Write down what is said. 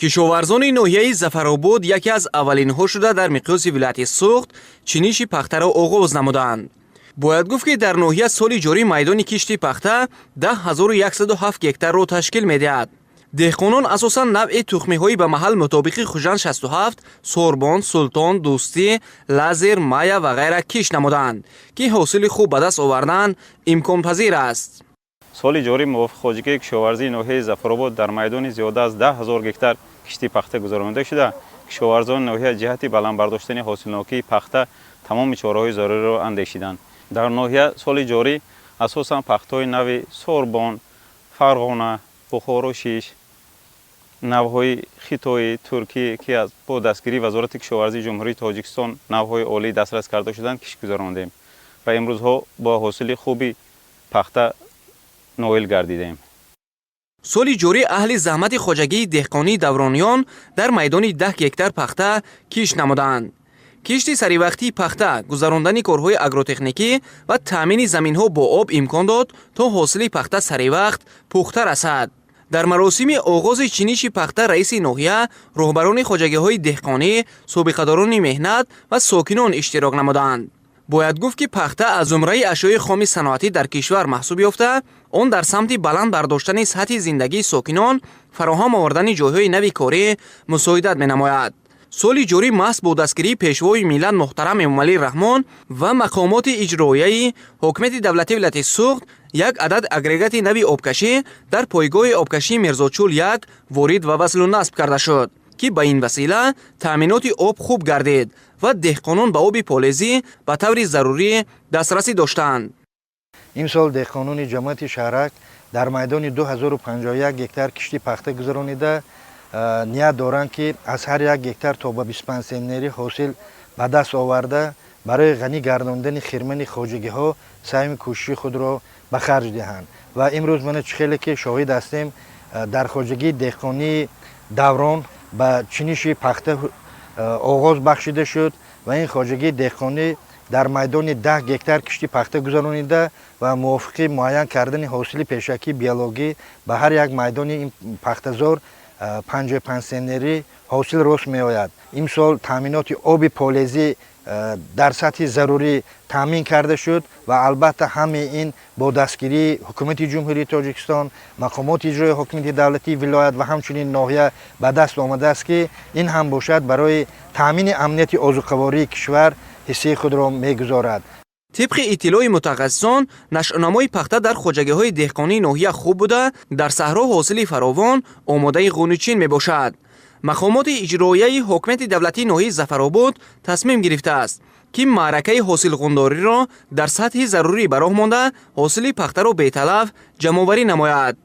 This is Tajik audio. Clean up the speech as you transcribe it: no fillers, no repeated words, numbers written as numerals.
кишоварзони ноҳияи Зафаробод яке аз аввалинҳо шуда дар миқёси вилояти Суғд чиниши пахтаро оғоз намуданд. бояд гуфт ки дар ноҳия соли ҷорӣ майдони кишти пахта 10107 гектарро ташкил медиҳад. деҳқонон асосан навъи тухмиҳои ба маҳал мутобиқи Хужан 67, Сорбон, Султон, Дӯстӣ, Лазер, Мая ва ғайра киш намуданд ки ҳосили хуб ба даст овардан имконпазир аст. соли ҷорӣ мувофиқ хоҷигии кишоварзии ноҳияи Зафаробод дар майдони зиёда аз 10 000 гектар кишти пахта гузаронида шуда, кишоварзони ноҳия ҷиҳати баландбардоштани ҳосилнокии пахта тамоми чораҳои заруриро андешиданд. дар ноҳия соли ҷорӣ асосан пахтҳои нави Сорбон, Фарғона, Бухоро 6, навъҳои хитои туркӣ ки бо дастгирии вазорати кишоварзии ҷумҳурии Тоҷикистон навъҳои олӣ дастрас карда шуданд киш гузарондем ва имрӯзҳо бо ҳосили хуби пахта ноил гардидем. соли ҷорӣ аҳли заҳмати хоҷагии деҳқонии даврониён дар майдони 10 гектар пахта киш намуданд. кишти саривақтии пахта гузарондани корҳои агротехникӣ ва таъмини заминҳо бо об имкон дод то ҳосили пахта саривақт пухта расад. дар маросими оғози чиниши пахта раиси ноҳия, роҳбарони хоҷагиҳои деҳқонӣ, собиқадорони меҳнат ва сокинон иштирок намуданд. бояд гуфт ки пахта аз зумраи ашёи хоми саноатӣ дар кишвар маҳсуб ёфта, он дар самти баланд бардоштани сатҳи зиндагии сокинон, фароҳам овардани ҷойҳои нави корӣ мусоидат менамояд. соли ҷорӣ маҳз бо дастгирии пешвои миллат муҳтарам Эмомалӣ Раҳмон ва мақомоти иҷроияи ҳокимияти давлатии вилояти Суғд як адад агрегати нави обкашӣ дар пойгоҳи обкашии Мирзочул 1 ворид ва васлу насб карда шуд, ки ба ин васила таъминоти об хуб гардид ва деҳқонон ба оби полезӣ ба таври зарурӣ дастрасӣ доштанд. имсол деҳқонони ҷамоати шаҳрак дар майдони 2051 гектар кишти пахта гузаронида ният доранд ки аз ҳар як гектар то ба 25 центнери ҳосил ба даст оварда барои ғанӣ гардондани хирмани хоҷагиҳо сайми кӯшиши худро ба харҷ диҳанд. ва имрӯз мана чхеле ки шоҳид ҳастем дар хоҷагии деҳқонии даврон ба чиниши пахта оғоз бахшида шуд ва ин хоҷагии деҳқонӣ дар майдони 10 гектар кишти пахта гузаронида ва мувофиқи муайян кардани ҳосили пешакии биологӣ ба ҳар як майдони ин пахтазор 55 центнери ҳосил рост меояд. имсол таъминоти оби полезӣ дар сатҳи зарурӣ таъмин карда шуд ва албатта ҳамаи ин бо дастгирии ҳукумати ҷумҳурии Тоҷикистон, мақомоти иҷроии ҳокимияти давлатии вилоят ва ҳамчунин ноҳия ба даст омадааст ки ин ҳам бошад барои таъмини амнияти озуқавории кишвар ҳиссаи худро мегузорад. тибқи иттилои мутахассисон, нашънамои пахта дар хоҷагиҳои деҳқонии ноҳия хуб буда, дар саҳро ҳосили фаровон омодаи ғунучин мебошад. мақомоти иҷроияи ҳокимияти давлатии ноҳияи Зафаробод тасмим гирифтааст ки маъракаи ҳосилғундориро дар сатҳи зарурӣ ба роҳ монда, ҳосили пахтаро беталаф ҷамъоварӣ намояд.